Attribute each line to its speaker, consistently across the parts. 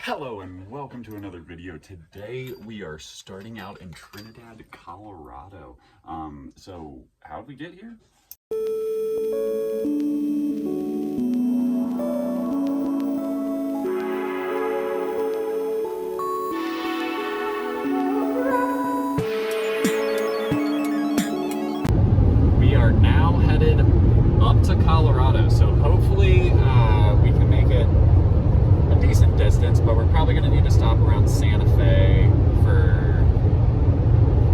Speaker 1: Hello and welcome to another video. Today we are starting out in Trinidad, Colorado. So how did we get here? We are now headed up to Colorado, so hopefully we can make it a decent distance, but we're probably going to need to stop around Santa Fe for...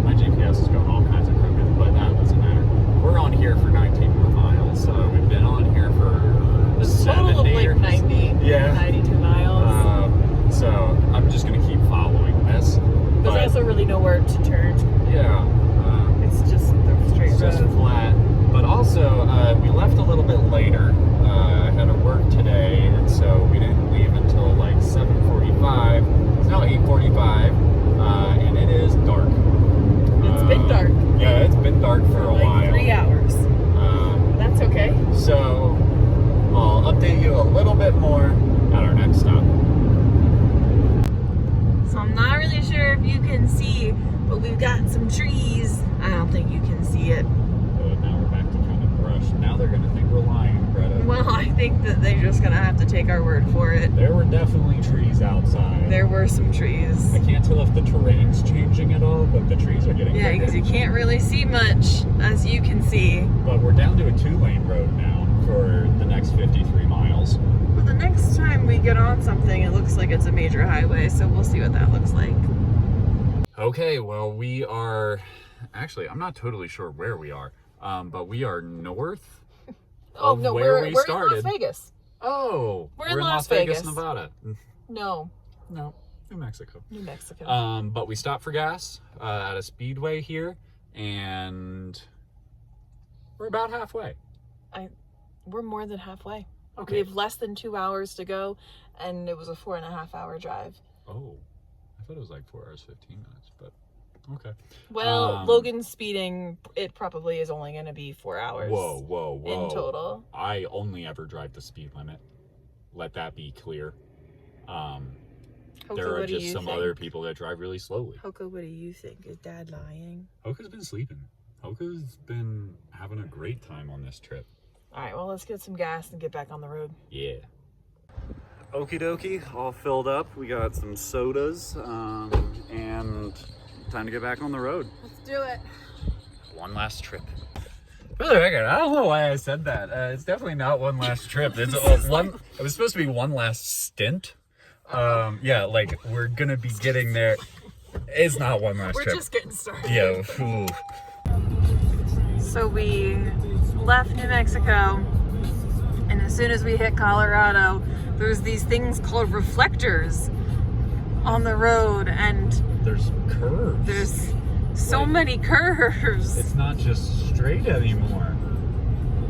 Speaker 1: My GPS is going all kinds of crooked, but that doesn't matter. We're on here for 19 more miles, so we've been on here for 70
Speaker 2: like 90,
Speaker 1: yeah.
Speaker 2: 92 miles.
Speaker 1: So I'm just going to keep following this.
Speaker 2: There's also really nowhere to turn.
Speaker 1: Yeah.
Speaker 2: It's just the straight
Speaker 1: It's just
Speaker 2: road.
Speaker 1: flat. But also, we left a little bit later. I had to work today, and so we didn't leave until like 7:45. It's now 8:45, and it is dark.
Speaker 2: It's been dark.
Speaker 1: Yeah, it's been dark for a
Speaker 2: like
Speaker 1: while.
Speaker 2: 3 hours. That's okay.
Speaker 1: So I'll update you a little bit more at our next stop.
Speaker 2: So I'm not really sure if you can see, but we've got some trees. I don't think you can see it.
Speaker 1: Now we're back to kind of brush. Now they're going to think we're lying, Greta.
Speaker 2: Well, I think that they're just gonna have to take our word for it.
Speaker 1: There were definitely trees outside.
Speaker 2: There were some trees.
Speaker 1: I can't tell if the terrain's changing at all, but the trees are getting
Speaker 2: Yeah,
Speaker 1: bigger.
Speaker 2: because you can't really see much, as you can see.
Speaker 1: But we're down to a 2-lane road now for the next 53 miles.
Speaker 2: But the next time we get on something, it looks like it's a major highway, so we'll see what that looks like.
Speaker 1: Okay, well, we are... Actually, I'm not totally sure where we are, but we are north
Speaker 2: Oh,
Speaker 1: of
Speaker 2: no,
Speaker 1: where
Speaker 2: we're
Speaker 1: we
Speaker 2: in
Speaker 1: started.
Speaker 2: Las Vegas.
Speaker 1: Oh,
Speaker 2: We're in Las Vegas.
Speaker 1: Nevada.
Speaker 2: No,
Speaker 1: No, New Mexico.
Speaker 2: New Mexico.
Speaker 1: But we stopped for gas at a speedway here, and we're about halfway.
Speaker 2: We're more than halfway.
Speaker 1: Okay.
Speaker 2: We have less than 2 hours to go, and it was a 4.5 hour drive.
Speaker 1: Oh, I thought it was like 4 hours, 15 minutes, but okay.
Speaker 2: Well, Logan's speeding, it probably is only going to be 4 hours.
Speaker 1: Whoa.
Speaker 2: In total.
Speaker 1: I only ever drive the speed limit. Let that be clear. There are just some other people that drive really slowly.
Speaker 2: Hoka, what do you think? Is Dad lying?
Speaker 1: Hoka's been sleeping. Hoka's been having a great time on this trip.
Speaker 2: All right, well, let's get some gas and get back on the road.
Speaker 1: Yeah. Okie dokie, all filled up. We got some sodas, and time to get back on the road.
Speaker 2: Let's do it.
Speaker 1: One last trip. For the record, I don't know why I said that. It's definitely not one last trip. It's one. It was supposed to be one last stint. Yeah, like we're gonna be getting there. It's not one last trip.
Speaker 2: We're just getting started.
Speaker 1: Yeah. Ooh.
Speaker 2: So we left New Mexico, and as soon as we hit Colorado, there's these things called reflectors on the road, and
Speaker 1: There's curves.
Speaker 2: there's so many curves.
Speaker 1: It's not just straight anymore.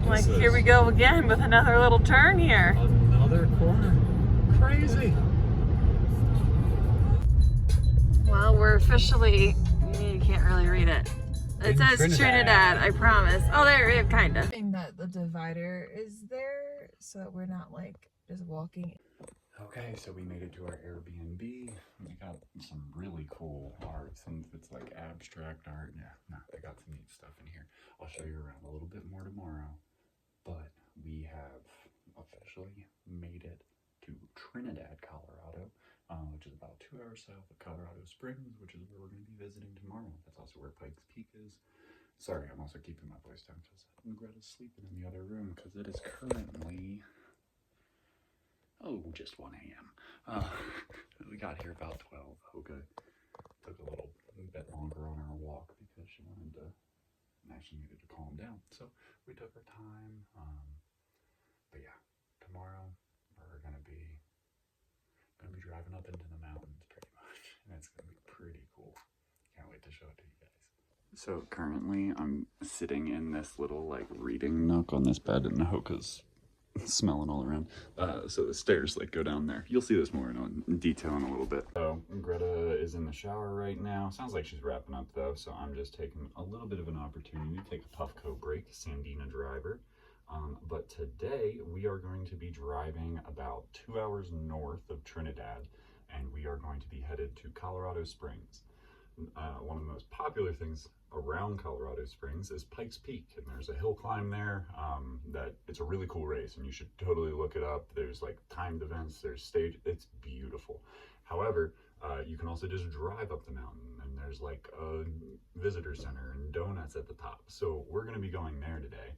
Speaker 2: Like,
Speaker 1: This
Speaker 2: here
Speaker 1: is
Speaker 2: we go again with another little turn here.
Speaker 1: Another corner. Crazy.
Speaker 2: Well, we're officially, you can't really read it. It
Speaker 1: In
Speaker 2: says
Speaker 1: Trinidad.
Speaker 2: I promise. Oh, there, yeah, kind of. That the divider is there, so that we're not like just walking.
Speaker 1: Okay, so we made it to our Airbnb. We got some really cool art. Some of it's like abstract art. Yeah, no, they got some neat stuff in here. I'll show you around a little bit more tomorrow. But we have officially made it to Trinidad, Colorado, which is about 2 hours south of Colorado Springs, which is where we're going to be visiting tomorrow. That's also where Pikes Peak is. Sorry, I'm also keeping my voice down because Greta's sleeping in the other room because it is currently... just 1 a.m. We got here about 12. Hoka took a little bit longer on our walk because she wanted to, she needed to calm down. So we took our time. But yeah, tomorrow we're gonna be driving up into the mountains pretty much, and it's gonna be pretty cool. Can't wait to show it to you guys. So currently I'm sitting in this little like reading nook on this bed, and Hoka's smelling all around. So the stairs like go down there. You'll see this more in detail in a little bit. So Greta is in the shower right now. Sounds like she's wrapping up though, so I'm just taking a little bit of an opportunity to take a Puffco break, Sandina driver. But today we are going to be driving about 2 hours north of Trinidad, and we are going to be headed to Colorado Springs. One of the most popular things around Colorado Springs is Pikes Peak, and there's a hill climb there that it's a really cool race, and you should totally look it up. There's like timed events, there's stage, it's beautiful. However, you can also just drive up the mountain, and there's like a visitor center and donuts at the top. So we're going to be going there today.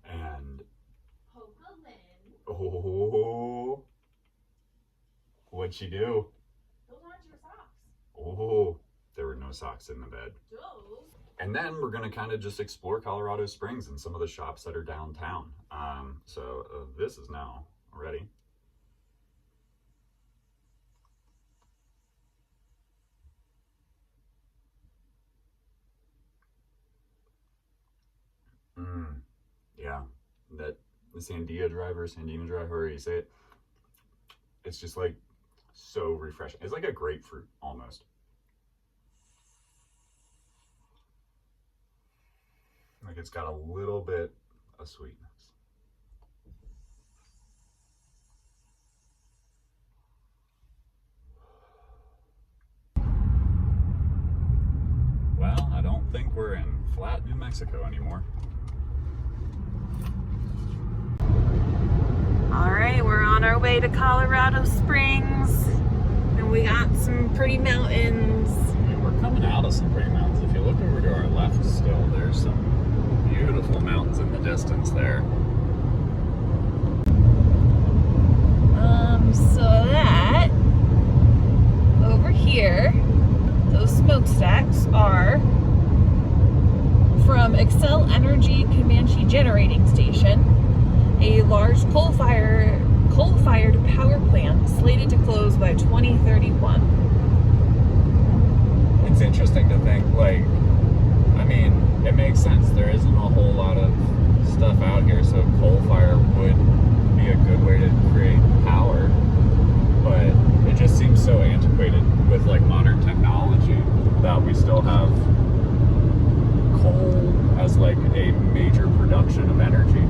Speaker 1: And oh, what'd she do?
Speaker 2: Those aren't your socks.
Speaker 1: Oh, there were no socks in the bed. And then we're going to kind of just explore Colorado Springs and some of the shops that are downtown. So this is now ready. Yeah, that the Sandina driver, however you say it, it's just like so refreshing. It's like a grapefruit almost. Like it's got a little bit of sweetness. Well, I don't think we're in flat New Mexico anymore.
Speaker 2: All right, we're on our way to Colorado Springs, and we got some pretty mountains.
Speaker 1: We're coming out of some pretty mountains. If you look over to our left still, there's some beautiful mountains in the distance there.
Speaker 2: So that over here, those smokestacks are from Xcel Energy Comanche Generating Station, a large coal-fired power plant slated to close by 2031.
Speaker 1: It's interesting to think, like, I mean, it makes sense. There isn't a whole lot of stuff out here, so coal fire would be a good way to create power, but it just seems so antiquated with like modern technology that we still have coal as like a major production of energy.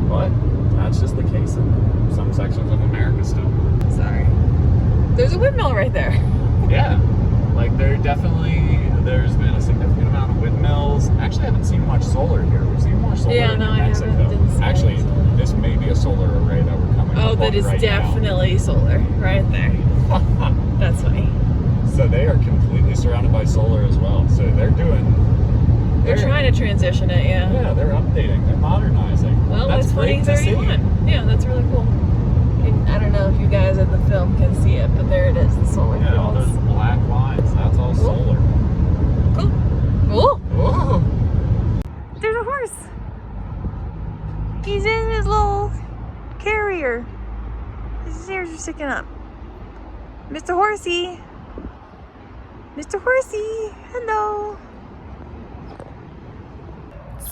Speaker 1: But that's just the case in some sections of America still.
Speaker 2: Sorry. There's a windmill right there.
Speaker 1: Yeah, like there's been a significant amount of windmills. Actually, I haven't seen much solar here. We've seen more solar in New Mexico.
Speaker 2: Didn't see
Speaker 1: Actually,
Speaker 2: any.
Speaker 1: this may be a solar array that we're coming up on
Speaker 2: that is
Speaker 1: right
Speaker 2: definitely solar right there.
Speaker 1: now.
Speaker 2: That's funny.
Speaker 1: So they are completely surrounded by solar as well. So they're
Speaker 2: trying to transition it, yeah.
Speaker 1: Yeah, they're updating, they're modernizing.
Speaker 2: Well,
Speaker 1: that's
Speaker 2: it's
Speaker 1: great to see.
Speaker 2: 2031. Yeah, that's really cool. I don't know if you guys in the film can see it, but there it is, the solar
Speaker 1: Yeah, all
Speaker 2: fields.
Speaker 1: those black lines, that's all
Speaker 2: Cool.
Speaker 1: solar.
Speaker 2: Cool. Cool.
Speaker 1: Whoa.
Speaker 2: There's a horse. He's in his little carrier. His ears are sticking up. Mr. Horsey. Mr. Horsey, hello.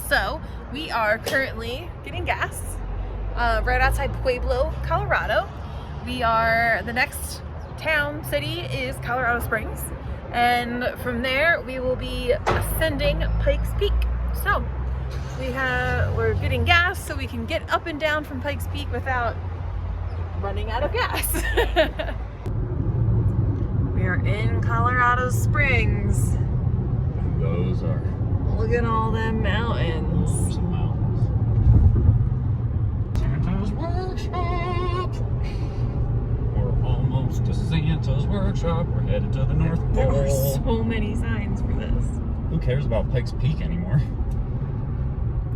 Speaker 2: So, we are currently getting gas right outside Pueblo, Colorado. The next city is Colorado Springs. And from there, we will be ascending Pikes Peak. So, we're getting gas so we can get up and down from Pikes Peak without running out of gas. We are in Colorado Springs.
Speaker 1: And those are
Speaker 2: Look at all them mountains.
Speaker 1: some mountains. Santa's workshop. We're almost to Santa's workshop. We're headed to the North Pole.
Speaker 2: There were so many signs for this.
Speaker 1: Who cares about Pikes Peak anymore?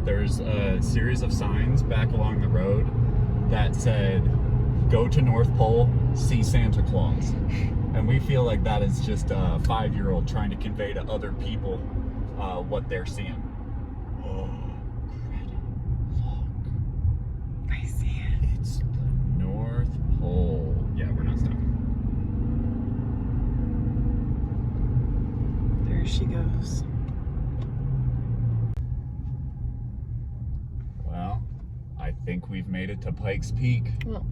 Speaker 1: There's a series of signs back along the road that said, "Go to North Pole, see Santa Claus." And we feel like that is just a 5-year-old trying to convey to other people what they're seeing. Oh, Greta, look.
Speaker 2: I see it.
Speaker 1: It's the North Pole. Yeah, we're not stopping.
Speaker 2: There she goes.
Speaker 1: Well, I think we've made it to Pikes Peak.
Speaker 2: Well,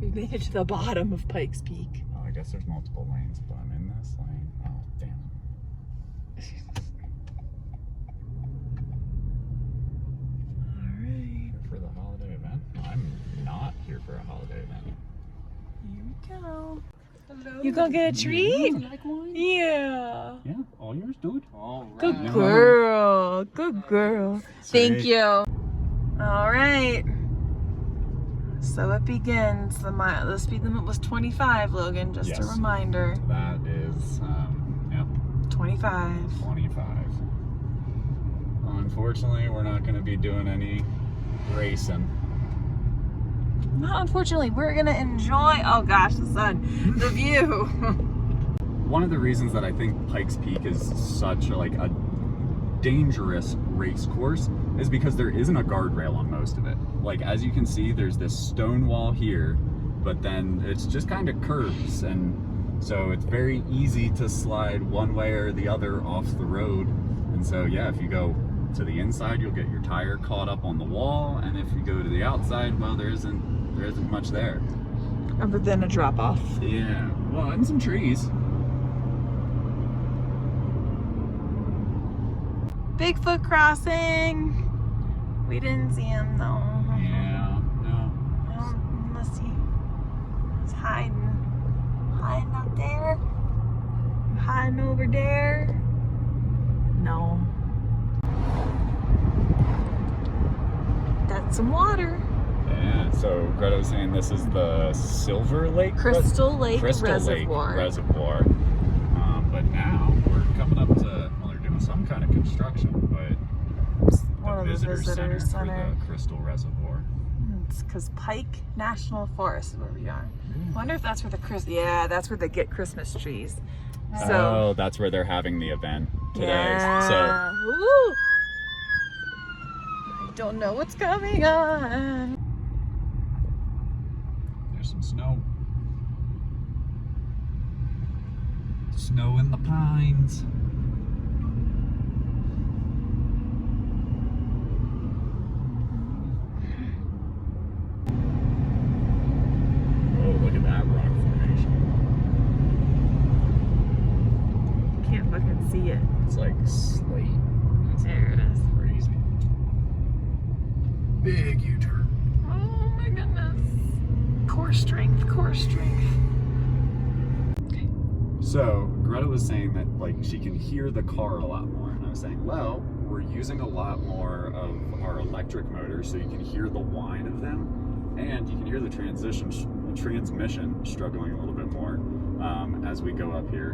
Speaker 2: we made it to the bottom of Pikes Peak.
Speaker 1: Oh, I guess there's multiple lanes, but I'm in this lane. Oh, damn it.
Speaker 2: Alright,
Speaker 1: Here for the holiday event? I'm not here for a holiday event.
Speaker 2: here we go. You gonna get a treat?
Speaker 1: You like one?
Speaker 2: Yeah.
Speaker 1: Yeah, all yours, dude. All right.
Speaker 2: Good girl. Good girl. Thank
Speaker 1: Sweet.
Speaker 2: you. All right. So it begins. The speed limit was 25, Logan. Just a
Speaker 1: Yes.
Speaker 2: reminder.
Speaker 1: That is, yep,
Speaker 2: 25.
Speaker 1: 25. Unfortunately, we're not going to be doing any racing.
Speaker 2: Not unfortunately. We're gonna enjoy. Oh gosh, the sun, the view.
Speaker 1: One of the reasons that I think Pikes Peak is such a dangerous race course is because there isn't a guardrail on most of it. Like, as you can see, there's this stone wall here, but then it's just kind of curves, and so it's very easy to slide one way or the other off the road. And so yeah, if you go to the inside, you'll get your tire caught up on the wall, and if you go to the outside, well, there isn't much there.
Speaker 2: Other than a drop off.
Speaker 1: Yeah, well, and some trees.
Speaker 2: Bigfoot crossing. We didn't see him though.
Speaker 1: Yeah, no.
Speaker 2: Unless he was hiding up there, hiding over there. No. That's some water.
Speaker 1: Yeah, so Greta was saying this is the Silver Lake?
Speaker 2: Crystal Lake Reservoir.
Speaker 1: Lake Reservoir. But now we're coming up to, well, they're doing some kind of construction, but it's
Speaker 2: One of the visitor center
Speaker 1: for the Crystal Reservoir.
Speaker 2: It's because Pike National Forest is where we are. I wonder if that's where that's where they get Christmas trees. So,
Speaker 1: Oh, that's where they're having the event today.
Speaker 2: yeah.
Speaker 1: So
Speaker 2: Woo! I don't know what's coming on.
Speaker 1: there's some snow. Snow in the pines. Oh, look at that rock formation.
Speaker 2: Can't fucking see it.
Speaker 1: It's like slate. That's
Speaker 2: There it is.
Speaker 1: crazy. Big U-turn.
Speaker 2: Oh my goodness. Core strength, core strength.
Speaker 1: So Greta was saying that she can hear the car a lot more, and I was saying, well, we're using a lot more of our electric motors, so you can hear the whine of them, and you can hear the transmission struggling a little bit more as we go up here,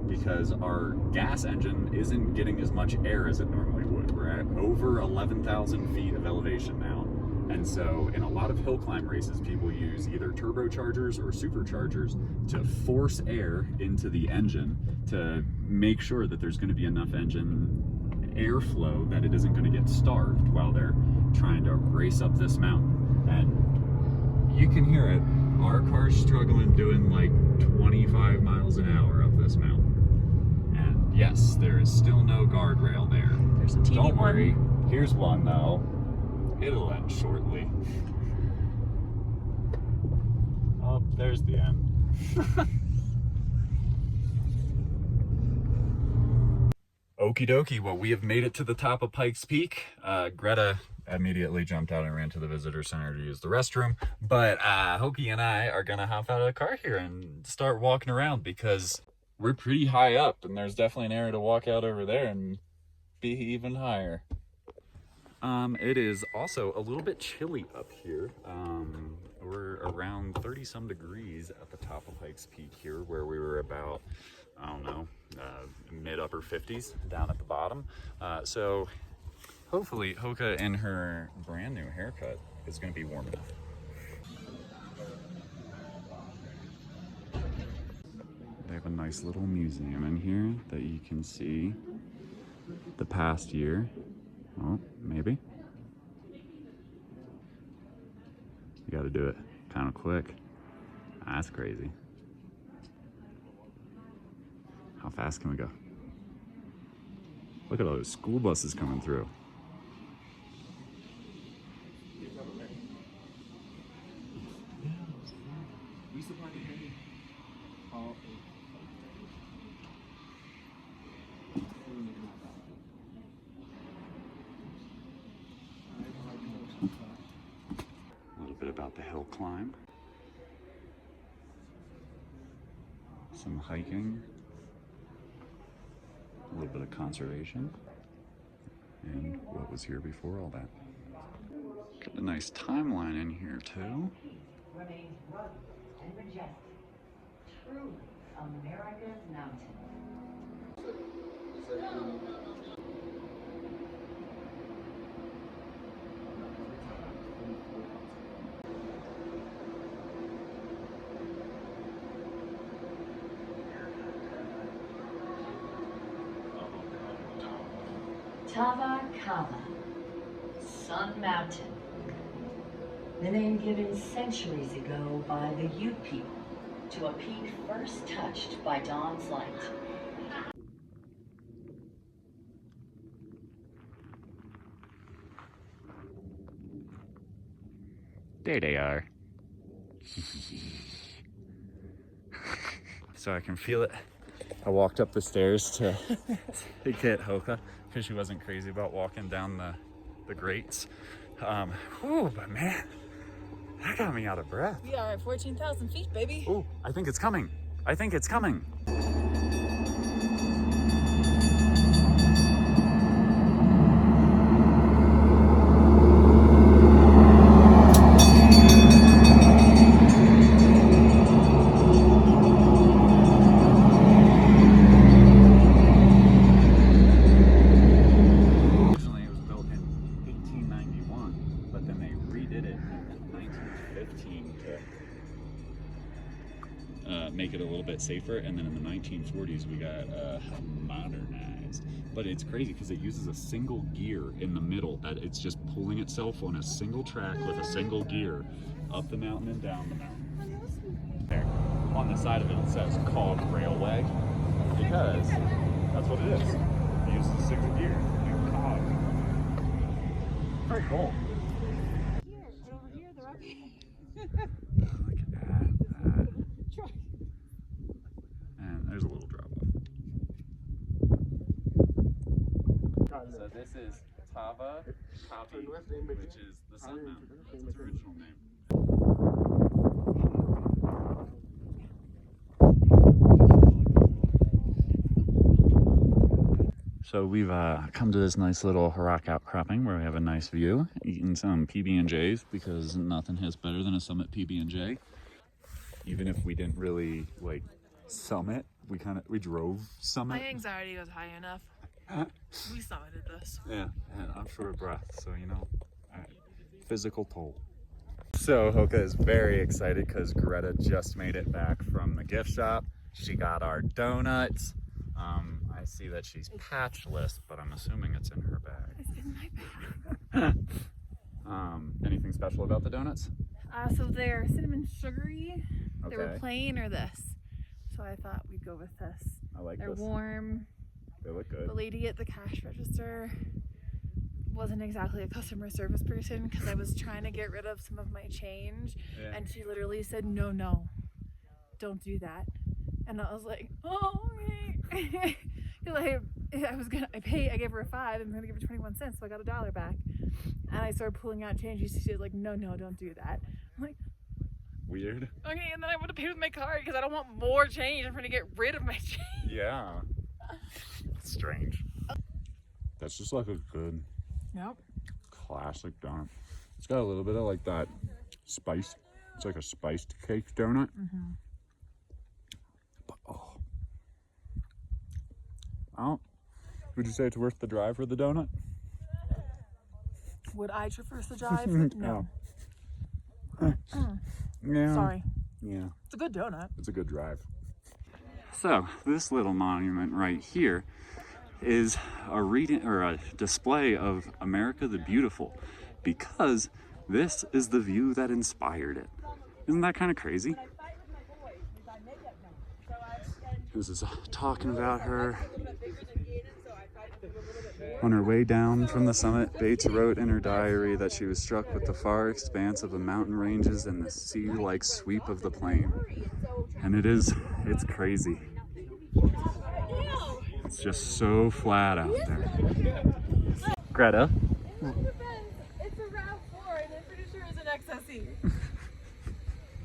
Speaker 1: because our gas engine isn't getting as much air as it normally would. We're at over 11,000 feet of elevation now. And so in a lot of hill climb races, people use either turbochargers or superchargers to force air into the engine to make sure that there's going to be enough engine airflow that it isn't going to get starved while they're trying to race up this mountain. And you can hear it. Our car's struggling doing 25 miles an hour up this mountain. And yes, there is still no guardrail there.
Speaker 2: There's a teeny
Speaker 1: Don't worry.
Speaker 2: one.
Speaker 1: Here's one though. It'll end shortly. Oh, there's the end. Okie dokie, well, we have made it to the top of Pikes Peak. Greta immediately jumped out and ran to the visitor center to use the restroom, but Hokie and I are gonna hop out of the car here and start walking around because we're pretty high up, and there's definitely an area to walk out over there and be even higher. It is also a little bit chilly up here. We're around 30 some degrees at the top of Pikes Peak here, where we were about, I don't know, mid upper 50s down at the bottom. So hopefully Hoka in her brand new haircut is going to be warm enough. They have a nice little museum in here that you can see the past year. Oh, maybe. You gotta do it kind of quick. That's crazy. How fast can we go? Look at all those school buses coming through. A little bit about the hill climb. some hiking, a little bit of conservation, and what was here before all that. Got a nice timeline in here too.
Speaker 3: Remains rugged and majestic. Truly America's mountain. Tava Kava, Sun Mountain. The name given centuries ago by the Ute people to a peak first touched by dawn's light.
Speaker 1: There they are. So I can feel it. I walked up the stairs to get Hoka because she wasn't crazy about walking down the grates. Whew, but man, that got me out of breath.
Speaker 2: We are at 14,000 feet, baby.
Speaker 1: Oh, I think it's coming. I think it's coming. Make it a little bit safer, and then in the 1940s we got modernized. But it's crazy because it uses a single gear in the middle that it's just pulling itself on a single track with a single gear up the mountain and down the mountain. There, on the side of it, it says Cog Railway because that's what it is. It uses a single gear. Cog. Very cool.
Speaker 2: Here, right over here, the rocky.
Speaker 1: Look at that. And there's a little drop off. So this is Tava Kapi, which is the Sun Mountain. That's its original name. So we've come to this nice little rock outcropping where we have a nice view, eating some PB&Js because nothing hits better than a Summit PB&J. Even if we didn't really like summit, we drove Summit.
Speaker 2: My anxiety was high enough. We summited this.
Speaker 1: Yeah, and I'm short of breath, so you know, physical toll. So Hoka is very excited because Greta just made it back from the gift shop. She got our donuts. I see that she's patchless, but I'm assuming it's in her bag.
Speaker 2: It's in my bag.
Speaker 1: Anything special about the donuts?
Speaker 2: So they're cinnamon sugary.
Speaker 1: Okay.
Speaker 2: They were plain or this. So I thought we'd go with this.
Speaker 1: I like
Speaker 2: They're
Speaker 1: this.
Speaker 2: warm.
Speaker 1: They look good.
Speaker 2: The lady at the cash register wasn't exactly a customer service person because I was trying to get rid of some of my change,
Speaker 1: Yeah.
Speaker 2: and she literally said, no, don't do that. And I was like, oh, okay. Because I gave her a $5, I'm gonna give her 21 cents, so I got $1 back. And I started pulling out change. She was like, no, don't do that. I'm like,
Speaker 1: Weird.
Speaker 2: okay, and then I would have paid with my card because I don't want more change. I'm trying to get rid of my change.
Speaker 1: Yeah. Strange. That's just like a good
Speaker 2: Nope.
Speaker 1: classic donut. It's got a little bit of like that spice. It's like a spiced cake donut.
Speaker 2: Mm-hmm.
Speaker 1: But oh, would you say it's worth the drive for the donut?
Speaker 2: Would I traverse the drive? No.
Speaker 1: Yeah.
Speaker 2: Sorry.
Speaker 1: Yeah.
Speaker 2: It's a good donut.
Speaker 1: It's a good drive. So this little monument right here is a reading or a display of America the Beautiful, because this is the view that inspired it. Isn't that kind of crazy? This is talking about her. On her way down from the summit, Bates wrote in her diary that she was struck with the far expanse of the mountain ranges and the sea-like sweep of the plain. And it's crazy. It's just so flat out there. Greta?
Speaker 2: It's a RAV4 and I'm pretty sure it's an XSE.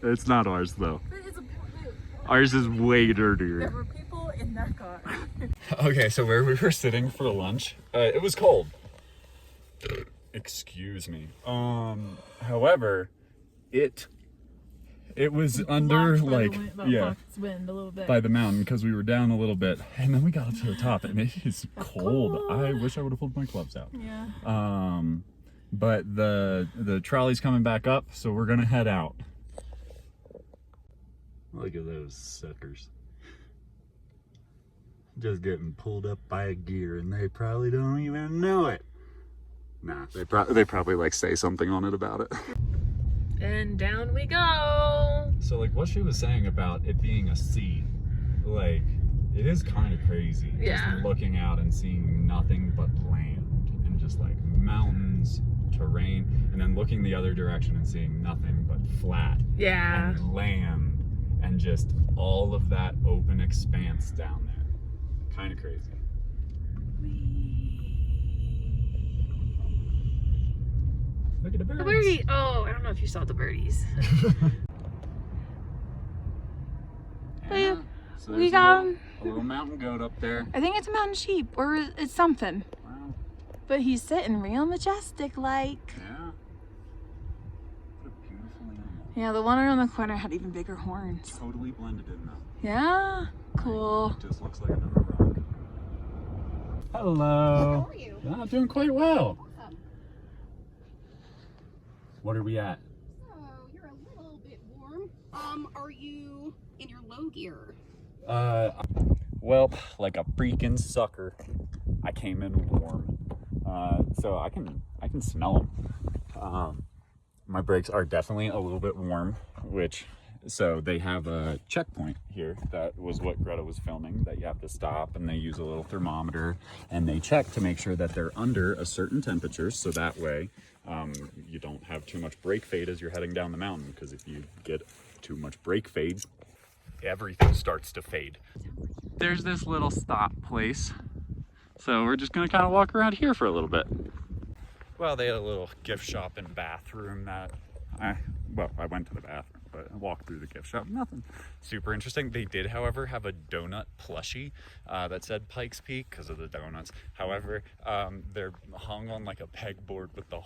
Speaker 1: It's not ours though.
Speaker 2: But it's a
Speaker 1: Ours is way dirtier.
Speaker 2: There were people in that car.
Speaker 1: Okay, so where we were sitting for lunch, it was cold. Excuse me. However, it was under like
Speaker 2: wind a little bit.
Speaker 1: by the mountain because we were down a little bit, and then we got up to the top, and it is cold. I wish I would have pulled my gloves out.
Speaker 2: Yeah.
Speaker 1: But the trolley's coming back up, so we're gonna head out. Look at those suckers. Just getting pulled up by a gear, and they probably don't even know it. Nah, they probably like say something on it about it.
Speaker 2: And down we go.
Speaker 1: So like what she was saying about it being a sea, like it is kind of crazy.
Speaker 2: Yeah.
Speaker 1: Just looking out and seeing nothing but land and just like mountains, terrain, and then looking the other direction and seeing nothing but flat.
Speaker 2: Yeah.
Speaker 1: And land and just all of that open expanse down there. Kind of crazy. Look at the birds.
Speaker 2: The birdie. Oh, I don't know if you saw the birdies.
Speaker 1: Yeah. So
Speaker 2: We
Speaker 1: there's
Speaker 2: got
Speaker 1: a little mountain goat up there.
Speaker 2: I think it's a mountain sheep or it's something.
Speaker 1: Wow.
Speaker 2: But he's sitting real majestic like.
Speaker 1: Yeah. What a beautiful animal.
Speaker 2: Yeah, the one around the corner had even bigger horns.
Speaker 1: Totally blended in though.
Speaker 2: Yeah. Cool.
Speaker 1: It just looks like another rock. Hello.
Speaker 4: How are you?
Speaker 1: I'm doing quite well. What are we at?
Speaker 4: So you're a little bit warm. Are you in your low gear?
Speaker 1: Well, like a freaking sucker, I came in warm. So I can smell them. My brakes are definitely a little bit warm, so they have a checkpoint here. That was what Greta was filming, that you have to stop and they use a little thermometer and they check to make sure that they're under a certain temperature, so that way you don't have too much brake fade as you're heading down the mountain, because if you get too much brake fade, everything starts to fade. There's this little stop place, so we're just gonna kind of walk around here for a little bit. Well, they had a little gift shop and bathroom that I went to the bathroom, but I walked through the gift shop. Nothing super interesting. They did, however, have a donut plushie that said Pikes Peak because of the donuts. However, they're hung on like a pegboard with the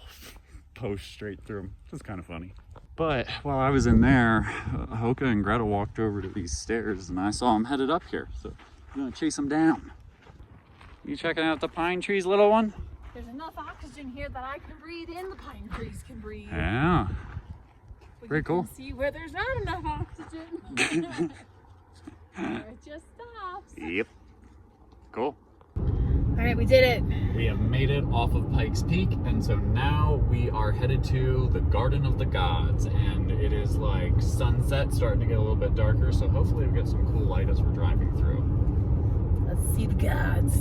Speaker 1: post straight through them. It's kind of funny. But while I was in there, Hoka and Greta walked over to these stairs and I saw them headed up here. So I'm gonna chase them down. You checking out the pine trees, little one?
Speaker 2: There's enough oxygen here that I can breathe and the pine trees can breathe.
Speaker 1: Yeah.
Speaker 2: But
Speaker 1: Very cool.
Speaker 2: See where there's not enough oxygen. It just stops.
Speaker 1: Yep. Cool.
Speaker 2: All right, we did it.
Speaker 1: We have made it off of Pikes Peak, and so now we are headed to the Garden of the Gods, and it is like sunset, starting to get a little bit darker, so hopefully we get some cool light as we're driving through.
Speaker 2: Let's see the gods.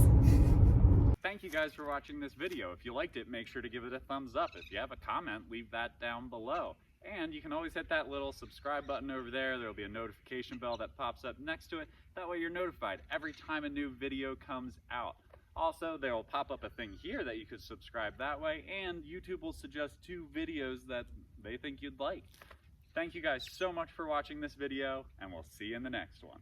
Speaker 1: Thank you guys for watching this video. If you liked it, make sure to give it a thumbs up. If you have a comment, leave that down below. And you can always hit that little subscribe button over there. There'll be a notification bell that pops up next to it. That way you're notified every time a new video comes out. Also, there will pop up a thing here that you could subscribe that way, and YouTube will suggest 2 videos that they think you'd like. Thank you guys so much for watching this video, and we'll see you in the next one.